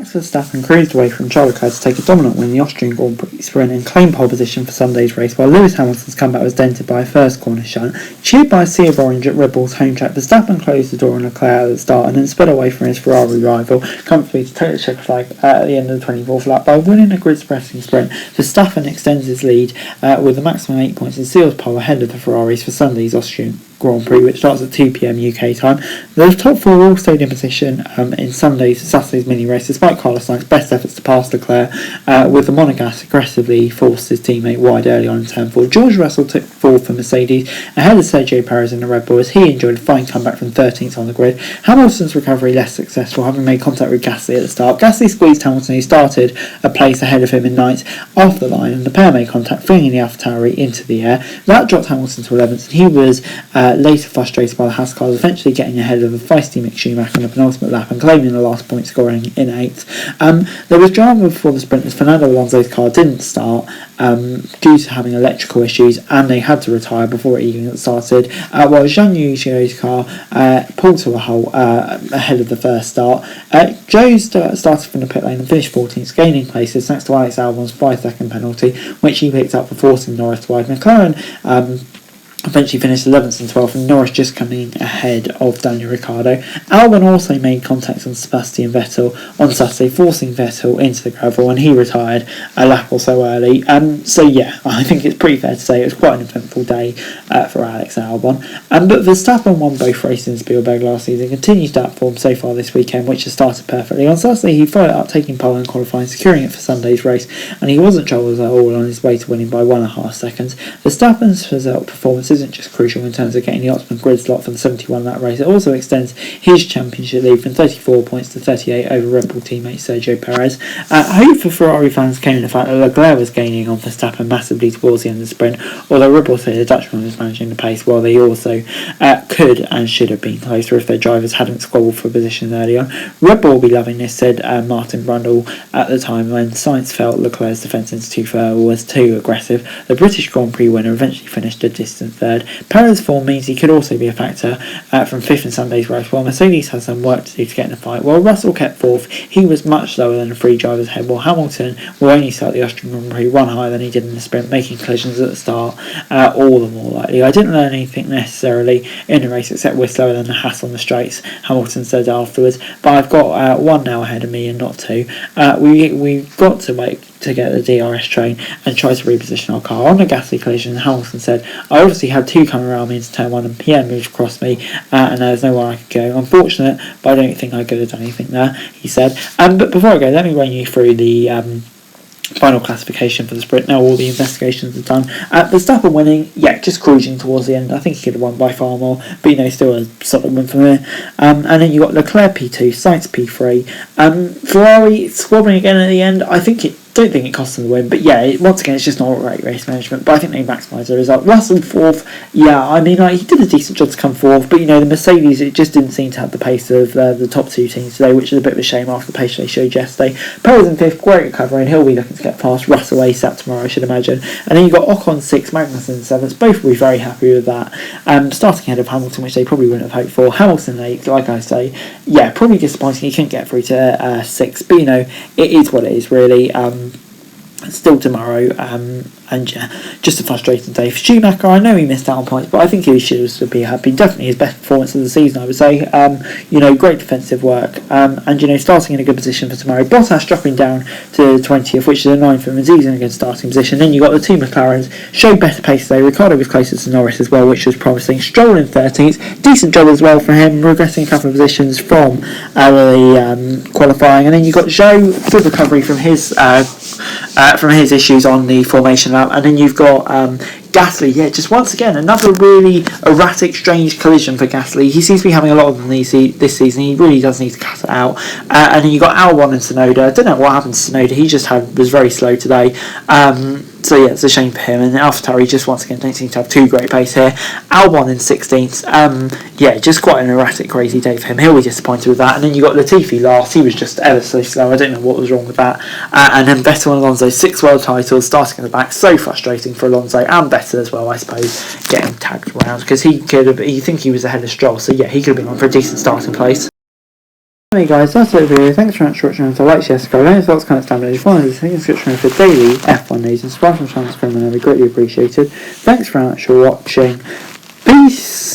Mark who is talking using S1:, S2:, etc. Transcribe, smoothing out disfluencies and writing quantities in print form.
S1: Max Verstappen cruised away from Charles Leclerc to take a dominant win in the Austrian Grand Prix sprint and claim pole position for Sunday's race, while Lewis Hamilton's comeback was dented by a first corner shunt. Cheered by a sea of orange at Red Bull's home track, Verstappen closed the door on Leclerc at the start and then sped away from his Ferrari rival comfortably to take the checker flag at the end of the 24th lap. By winning a grid-suppressing sprint, Verstappen extends his lead with a maximum 8 points and seals pole ahead of the Ferraris for Sunday's Austrian Grand Prix, which starts at 2 p.m. UK time. The top four all stayed in position in Saturday's mini race, despite Carlos Sainz's best efforts to pass Leclerc, with the Monegasque aggressively forced his teammate wide early on in turn 4. George Russell took fourth for Mercedes, ahead of Sergio Perez in the Red Bull, as he enjoyed a fine comeback from 13th on the grid. Hamilton's recovery less successful, having made contact with Gasly at the start. Gasly squeezed Hamilton, who started a place ahead of him in 9th off the line, and the pair made contact, flinging the AlphaTauri into the air. That dropped Hamilton to 11th, and he was later frustrated by the Haas cars, eventually getting ahead of the feisty Mick Schumacher on the penultimate lap and claiming the last point, scoring in 8th. There was drama before the sprint as Fernando Alonso's car didn't start due to having electrical issues, and they had to retire before it even started, while Zhang Yu's car pulled to a halt ahead of the first start. Zhou started from the pit lane and finished 14th, gaining places thanks to Alex Albon's 5-second penalty, which he picked up for forcing Norris wide. McLaren eventually finished 11th and 12th, and Norris just coming ahead of Daniel Ricciardo. Albon also made contact on Sebastian Vettel on Saturday, forcing Vettel into the gravel, and he retired a lap or so early. So yeah, I think it's pretty fair to say it was quite an eventful day for Alex Albon. But Verstappen won both races in Spielberg last season, continues that form so far this weekend, which has started perfectly. On Saturday, he followed up, taking pole in qualifying, securing it for Sunday's race, and he wasn't troubled at all on his way to winning by 1.5 seconds. Verstappen's performance isn't just crucial in terms of getting the optimum grid slot for the 71 lap race, it also extends his championship lead from 34 points to 38 over Red Bull teammate Sergio Perez. Hope for Ferrari fans came in the fact that Leclerc was gaining on Verstappen massively towards the end of the sprint, although Red Bull said the Dutchman was managing the pace, while they also could and should have been closer if their drivers hadn't squabbled for position early on. Red Bull will be loving this, said Martin Brundle at the time, when Sainz felt Leclerc's defence into too far was too aggressive. The British Grand Prix winner eventually finished a distant third. Perez's form means he could also be a factor from 5th in Sunday's race, while Mercedes has some work to do to get in the fight. While Russell kept 4th, he was much slower than the 3 drivers ahead, while Hamilton will only start the Austrian Grand Prix 1 higher than he did in the sprint, making collisions at the start all the more likely. I didn't learn anything necessarily in the race except we're slower than the Haas on the straights, Hamilton said afterwards, but I've got 1 now ahead of me and not 2. We've got to wait to get the DRS train and try to reposition our car. On the Gasly collision, Hamilton said, I obviously had 2 coming around me into turn 1 and Pierre moved across me and there was nowhere I could go. Unfortunate, but I don't think I could have done anything there, he said. But before I go, let me run you through the final classification for the sprint. Now all the investigations are done. Verstappen winning, just cruising towards the end. I think he could have won by far more, but still a solid win from there. And then you got Leclerc P2, Sainz P3. Ferrari squabbling again at the end. Don't think it cost them the win, but once again, it's just not great race management, but I think they maximised the result. Russell 4th, he did a decent job to come 4th, but the Mercedes, it just didn't seem to have the pace of the top 2 teams today, which is a bit of a shame after the pace they showed yesterday. Perez in 5th, great recovery, and he'll be looking to get past Russell ASAP tomorrow, I should imagine. And then you got Ocon 6th, Magnussen 7th, both will be very happy with that. Starting ahead of Hamilton, which they probably wouldn't have hoped for. Hamilton 8th, like I say, probably disappointing, he couldn't get through to 6th, but it is what it is, really. Still tomorrow, and just a frustrating day for Schumacher. I know he missed out on points, but I think he should be happy. Definitely his best performance of the season, I would say. Great defensive work, and starting in a good position for tomorrow. Bottas dropping down to 20th, which is a 9th for Mercedes in a good starting position. Then you got the 2 McLarens, showed better pace today. Ricciardo was closer to Norris as well, which was promising. Stroll in 13th, decent job as well for him, regressing a couple of positions from the qualifying. And then you got Zhou, good recovery from his issues on the formation lap, and then you've got Gasly, just once again another really erratic, strange collision for Gasly. He seems to be having a lot of them this season. He really does need to cut it out. And then you got Albon and Tsunoda. I don't know what happened to Tsunoda. He just was very slow today. So it's a shame for him. And AlphaTauri just once again don't seem to have too great pace here. Albon in 16th. Just quite an erratic, crazy day for him. He'll be disappointed with that. And then you got Latifi last. He was just ever so slow. I don't know what was wrong with that. And then Vettel and Alonso, 6 world titles, starting at the back. So frustrating for Alonso and Vettel as well, I suppose, getting tagged around because he think he was ahead of Stroll. So he could have been on for a decent starting place. Anyway guys, that's it for the video. Thanks very much for watching. So like, share, subscribe, and thoughts, comments down below. Follow the description for daily F1 news and subscribe to the channel, and I'd be greatly appreciated. Thanks very much for watching. Peace!